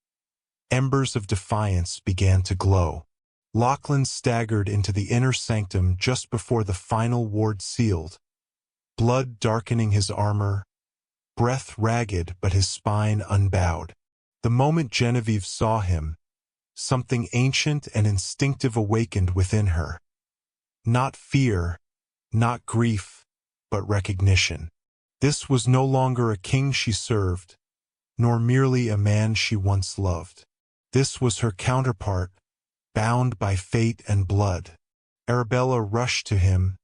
A: embers of defiance began to glow. Lachlan staggered into the inner sanctum just before the final ward sealed, blood darkening his armor, breath ragged but his spine unbowed. The moment Genevieve saw him, something ancient and instinctive awakened within her. Not fear, not grief, but recognition. This was no longer a king she served, nor merely a man she once loved. This was her counterpart, bound by fate and blood. Arabella rushed to him,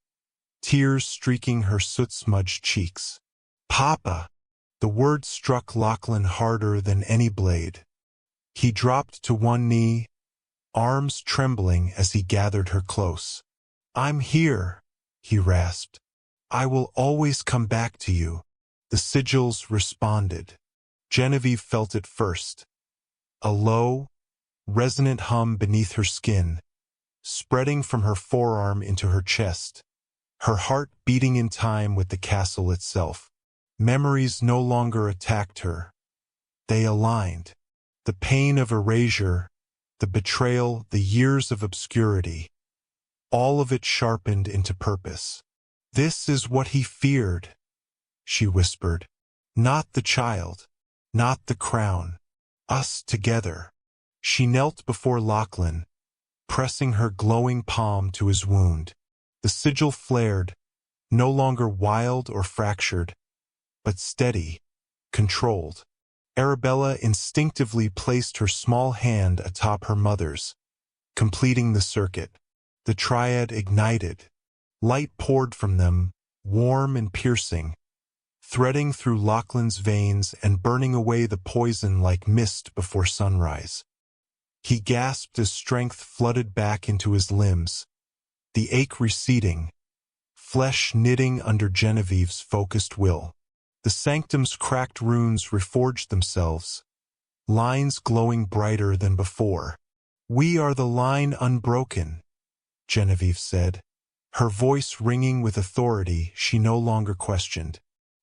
A: tears streaking her soot-smudged cheeks. "Papa!" The word struck Lachlan harder than any blade. He dropped to one knee, arms trembling as he gathered her close. "I'm here," he rasped. "I will always come back to you." The sigils responded. Genevieve felt it first. A low, resonant hum beneath her skin, spreading from her forearm into her chest, her heart beating in time with the castle itself. Memories no longer attacked her. They aligned. The pain of erasure, the betrayal, the years of obscurity, all of it sharpened into purpose. "This is what he feared," she whispered. "Not the child, not the crown. Us together." She knelt before Lachlan, pressing her glowing palm to his wound. The sigil flared, no longer wild or fractured, but steady, controlled. Arabella instinctively placed her small hand atop her mother's, completing the circuit. The triad ignited. Light poured from them, warm and piercing, threading through Lachlan's veins and burning away the poison like mist before sunrise. He gasped as strength flooded back into his limbs, the ache receding, flesh knitting under Genevieve's focused will. The sanctum's cracked runes reforged themselves, lines glowing brighter than before. "We are the line unbroken," Genevieve said, her voice ringing with authority she no longer questioned.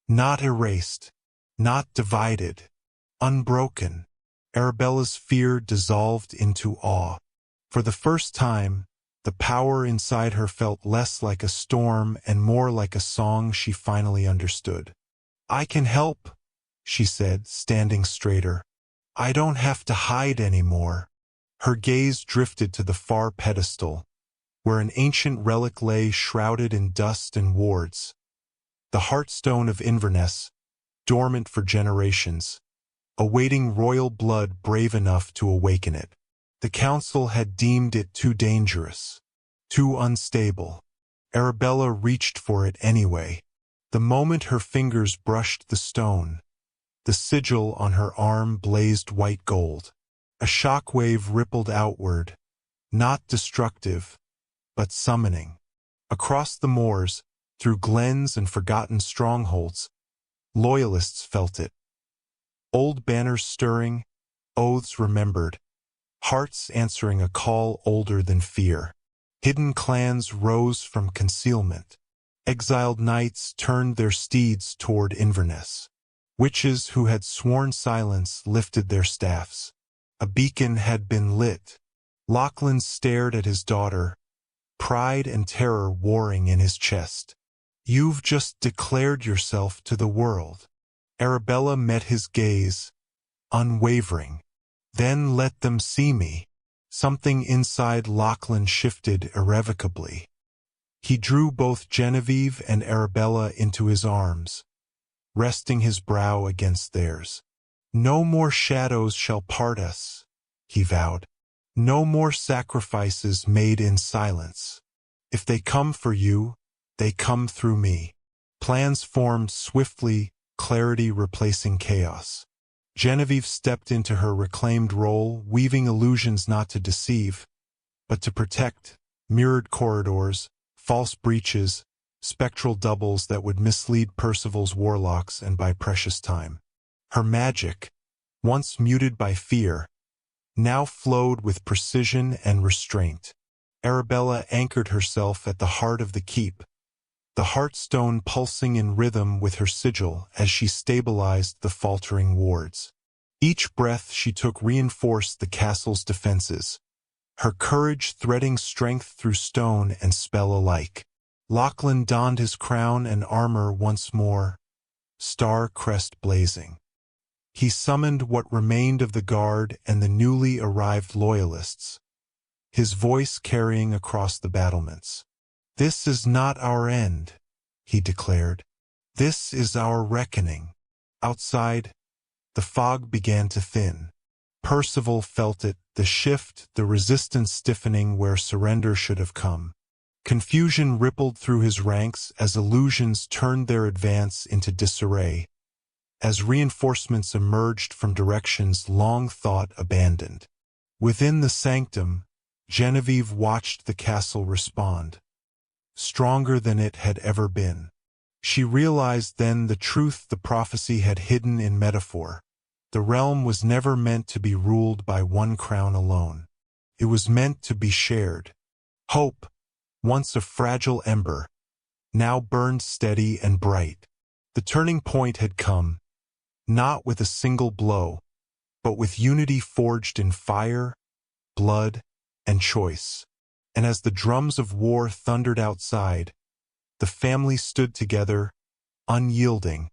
A: "Not erased, not divided, unbroken." Arabella's fear dissolved into awe. For the first time, the power inside her felt less like a storm and more like a song she finally understood. "I can help," she said, standing straighter. "I don't have to hide anymore." Her gaze drifted to the far pedestal, where an ancient relic lay shrouded in dust and wards. The heartstone of Inverness, dormant for generations, awaiting royal blood brave enough to awaken it. The council had deemed it too dangerous, too unstable. Arabella reached for it anyway. The moment her fingers brushed the stone, the sigil on her arm blazed white gold. A shockwave rippled outward, not destructive, but summoning. Across the moors, through glens and forgotten strongholds, loyalists felt it. Old banners stirring, oaths remembered, hearts answering a call older than fear. Hidden clans rose from concealment. Exiled knights turned their steeds toward Inverness. Witches who had sworn silence lifted their staffs. A beacon had been lit. Lachlan stared at his daughter, pride and terror warring in his chest. "You've just declared yourself to the world." Arabella met his gaze, unwavering. "Then let them see me." Something inside Lachlan shifted irrevocably. He drew both Genevieve and Arabella into his arms, resting his brow against theirs. "No more shadows shall part us," he vowed. "No more sacrifices made in silence. If they come for you, they come through me." Plans formed swiftly, clarity replacing chaos. Genevieve stepped into her reclaimed role, weaving illusions not to deceive, but to protect: mirrored corridors, false breaches, spectral doubles that would mislead Percival's warlocks and buy precious time. Her magic, once muted by fear, now flowed with precision and restraint. Arabella anchored herself at the heart of the keep, the heartstone pulsing in rhythm with her sigil as she stabilized the faltering wards. Each breath she took reinforced the castle's defenses, her courage threading strength through stone and spell alike. Lachlan donned his crown and armor once more, star crest blazing. He summoned what remained of the guard and the newly arrived loyalists, his voice carrying across the battlements. "This is not our end," he declared. "This is our reckoning." Outside, the fog began to thin. Percival felt it, the shift, the resistance stiffening where surrender should have come. Confusion rippled through his ranks as illusions turned their advance into disarray, as reinforcements emerged from directions long thought abandoned. Within the sanctum, Genevieve watched the castle respond, stronger than it had ever been. She realized then the truth the prophecy had hidden in metaphor. The realm was never meant to be ruled by one crown alone. It was meant to be shared. Hope, once a fragile ember, now burned steady and bright. The turning point had come, not with a single blow, but with unity forged in fire, blood, and choice. And as the drums of war thundered outside, the family stood together, unyielding,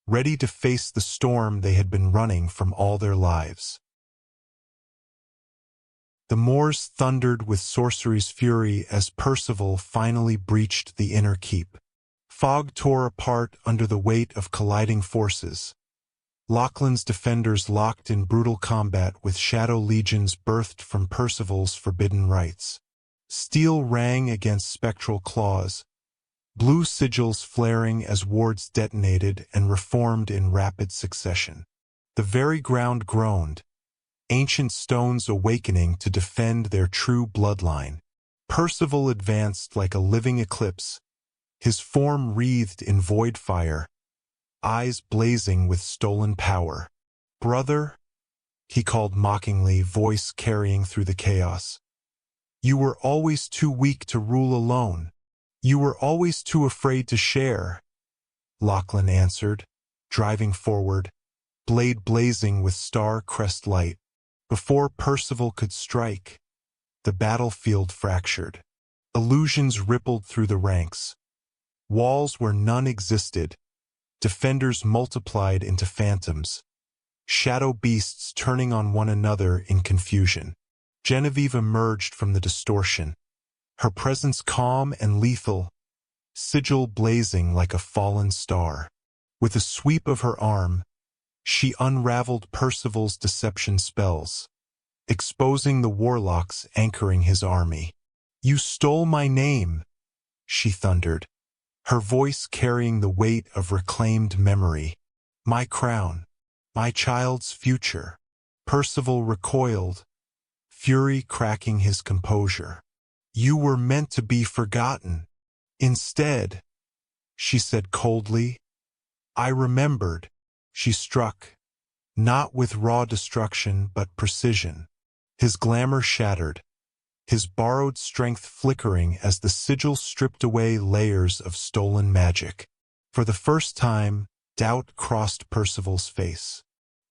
A: ready to face the storm they had been running from all their lives. The Moors thundered with sorcery's fury as Percival finally breached the inner keep. Fog tore apart under the weight of colliding forces. Lachlan's defenders locked in brutal combat with shadow legions birthed from Percival's forbidden rites. Steel rang against spectral claws, blue sigils flaring as wards detonated and reformed in rapid succession. The very ground groaned, ancient stones awakening to defend their true bloodline. Percival advanced like a living eclipse, his form wreathed in void fire, eyes blazing with stolen power. "Brother," he called mockingly, voice carrying through the chaos. "You were always too weak to rule alone. You were always too afraid to share," Lachlan answered, driving forward, blade blazing with star-crest light. Before Percival could strike, the battlefield fractured. Illusions rippled through the ranks. Walls where none existed, defenders multiplied into phantoms, shadow beasts turning on one another in confusion. Genevieve emerged from the distortion, her presence calm and lethal, sigil blazing like a fallen star. With a sweep of her arm, she unraveled Percival's deception spells, exposing the warlocks anchoring his army. "You stole my name," she thundered, her voice carrying the weight of reclaimed memory. "My crown, my child's future." Percival recoiled, fury cracking his composure. "You were meant to be forgotten. Instead," she said coldly, "I remembered." She struck, not with raw destruction but precision. His glamour shattered, his borrowed strength flickering as the sigil stripped away layers of stolen magic. For the first time, doubt crossed Percival's face.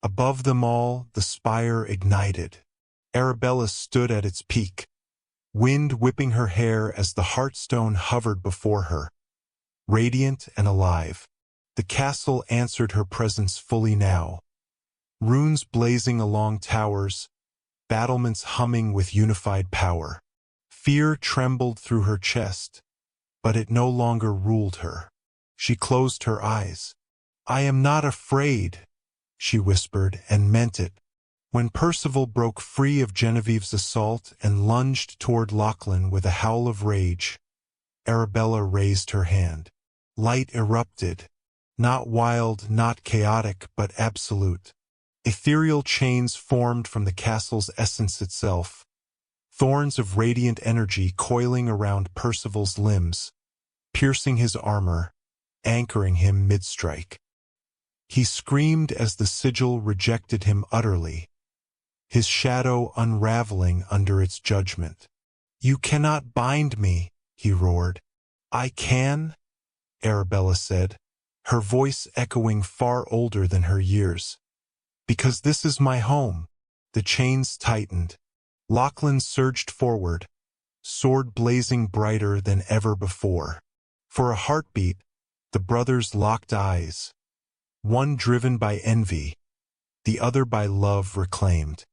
A: Above them all, the spire ignited. Arabella stood at its peak, wind whipping her hair as the Heartstone hovered before her, radiant and alive. The castle answered her presence fully now. Runes blazing along towers, battlements humming with unified power. Fear trembled through her chest, but it no longer ruled her. She closed her eyes. "I am not afraid," she whispered, and meant it. When Percival broke free of Genevieve's assault and lunged toward Lachlan with a howl of rage, Arabella raised her hand. Light erupted, not wild, not chaotic, but absolute. Ethereal chains formed from the castle's essence itself, thorns of radiant energy coiling around Percival's limbs, piercing his armor, anchoring him mid-strike. He screamed as the sigil rejected him utterly, his shadow unraveling under its judgment. "You cannot bind me," he roared. "I can," Arabella said, her voice echoing far older than her years. "Because this is my home." The chains tightened. Lachlan surged forward, sword blazing brighter than ever before. For a heartbeat, the brothers locked eyes, one driven by envy, the other by love reclaimed.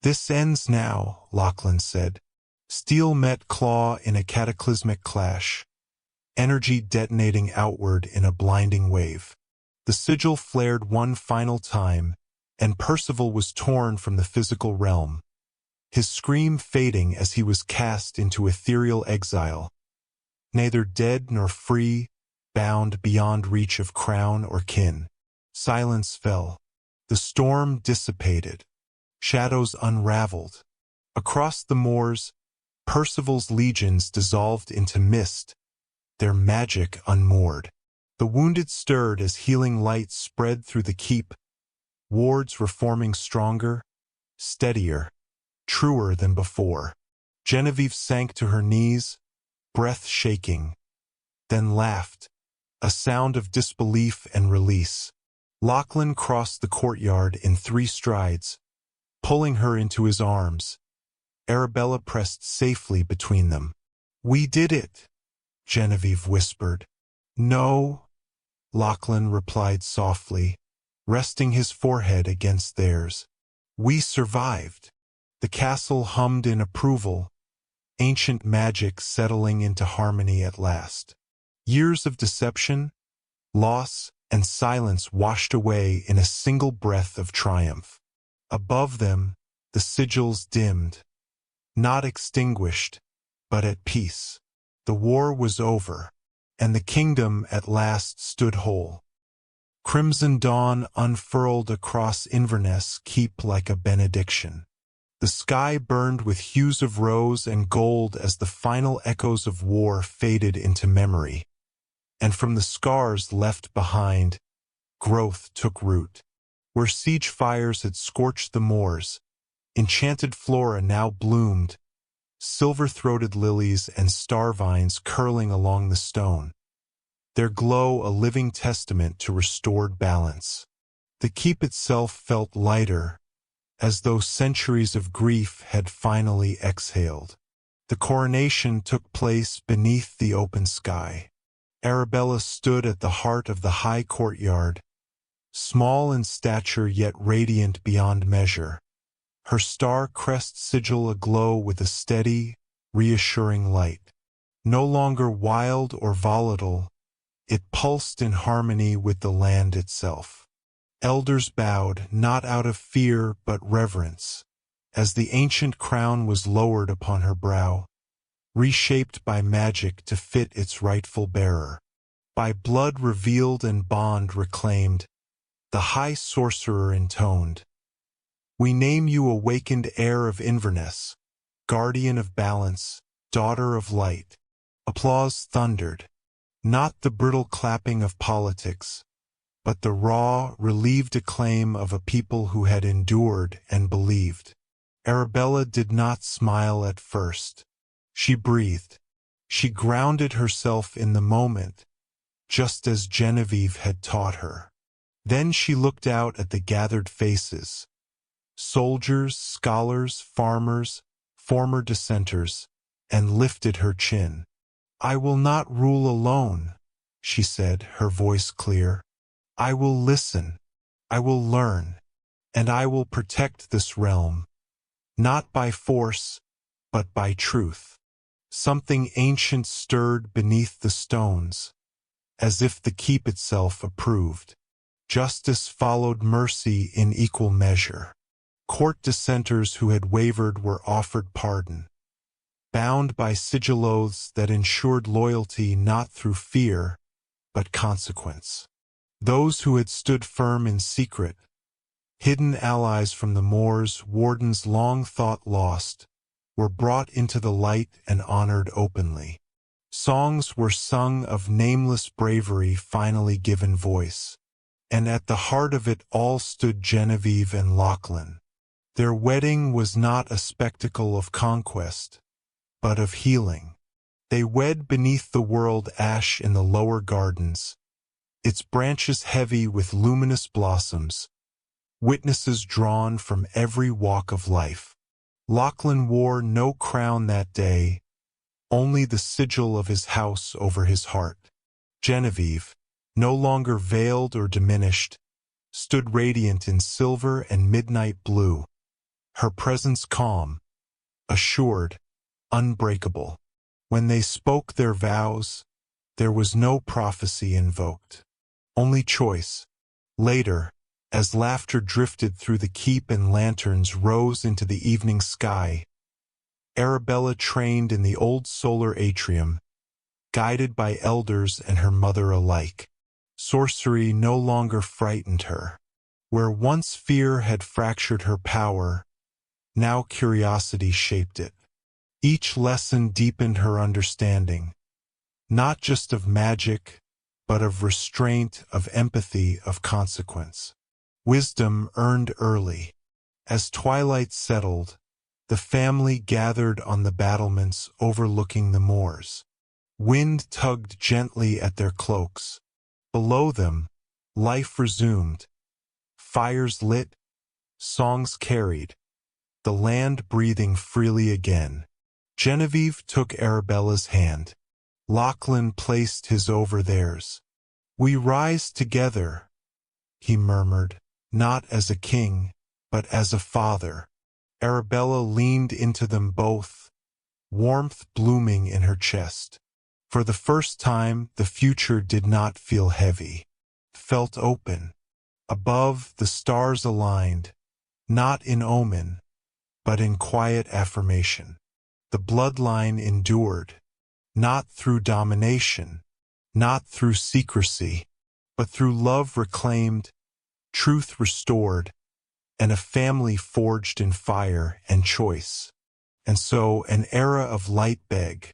A: "This ends now," Lachlan said. Steel met claw in a cataclysmic clash, energy detonating outward in a blinding wave. The sigil flared one final time, and Percival was torn from the physical realm, his scream fading as he was cast into ethereal exile, neither dead nor free, bound beyond reach of crown or kin. Silence fell. The storm dissipated. Shadows unraveled. Across the moors, Percival's legions dissolved into mist, their magic unmoored. The wounded stirred as healing light spread through the keep, wards reforming stronger, steadier, truer than before. Genevieve sank to her knees, breath shaking, then laughed, a sound of disbelief and release. Lachlan crossed the courtyard in 3 strides, pulling her into his arms. Arabella pressed safely between them. "We did it," Genevieve whispered. "No," Lachlan replied softly, resting his forehead against theirs. "We survived." The castle hummed in approval, ancient magic settling into harmony at last. Years of deception, loss, and silence washed away in a single breath of triumph. Above them, the sigils dimmed, not extinguished, but at peace. The war was over, and the kingdom at last stood whole. Crimson dawn unfurled across Inverness Keep like a benediction. The sky burned with hues of rose and gold as the final echoes of war faded into memory. And from the scars left behind, growth took root. Where siege fires had scorched the moors, enchanted flora now bloomed, silver-throated lilies and star vines curling along the stone, their glow a living testament to restored balance. The keep itself felt lighter, as though centuries of grief had finally exhaled. The coronation took place beneath the open sky. Arabella stood at the heart of the high courtyard, small in stature yet radiant beyond measure, her star crest sigil aglow with a steady, reassuring light. No longer wild or volatile, it pulsed in harmony with the land itself. Elders bowed, not out of fear but reverence, as the ancient crown was lowered upon her brow, reshaped by magic to fit its rightful bearer. By blood revealed and bond reclaimed, the high sorcerer intoned, "We name you awakened heir of Inverness, guardian of balance, daughter of light." Applause thundered, not the brittle clapping of politics, but the raw, relieved acclaim of a people who had endured and believed. Arabella did not smile at first. She breathed. She grounded herself in the moment, just as Genevieve had taught her. Then she looked out at the gathered faces. Soldiers, scholars, farmers, former dissenters, and lifted her chin. "I will not rule alone," she said, her voice clear. "I will listen, I will learn, and I will protect this realm, not by force, but by truth." Something ancient stirred beneath the stones, as if the keep itself approved. Justice followed mercy in equal measure. Court dissenters who had wavered were offered pardon, bound by sigil oaths that ensured loyalty not through fear, but consequence. Those who had stood firm in secret, hidden allies from the Moors, wardens long thought lost, were brought into the light and honored openly. Songs were sung of nameless bravery finally given voice. And at the heart of it all stood Genevieve and Lachlan. Their wedding was not a spectacle of conquest, but of healing. They wed beneath the world ash in the lower gardens, its branches heavy with luminous blossoms, witnesses drawn from every walk of life. Lachlan wore no crown that day, only the sigil of his house over his heart. Genevieve, no longer veiled or diminished, stood radiant in silver and midnight blue, her presence calm, assured, unbreakable. When they spoke their vows, there was no prophecy invoked, only choice. Later, as laughter drifted through the keep and lanterns rose into the evening sky, Arabella trained in the old solar atrium, guided by elders and her mother alike. Sorcery no longer frightened her. Where once fear had fractured her power, now curiosity shaped it. Each lesson deepened her understanding, not just of magic, but of restraint, of empathy, of consequence. Wisdom earned early. As twilight settled, the family gathered on the battlements overlooking the moors. Wind tugged gently at their cloaks, Below them, life resumed. Fires lit, songs carried, the land breathing freely again. Genevieve took Arabella's hand. Lachlan placed his over theirs. "We rise together," he murmured, "not as a king, but as a father." Arabella leaned into them both, warmth blooming in her chest. For the first time, the future did not feel heavy. It felt open. Above, the stars aligned, not in omen, but in quiet affirmation. The bloodline endured, not through domination, not through secrecy, but through love reclaimed, truth restored, and a family forged in fire and choice. And so an era of light began,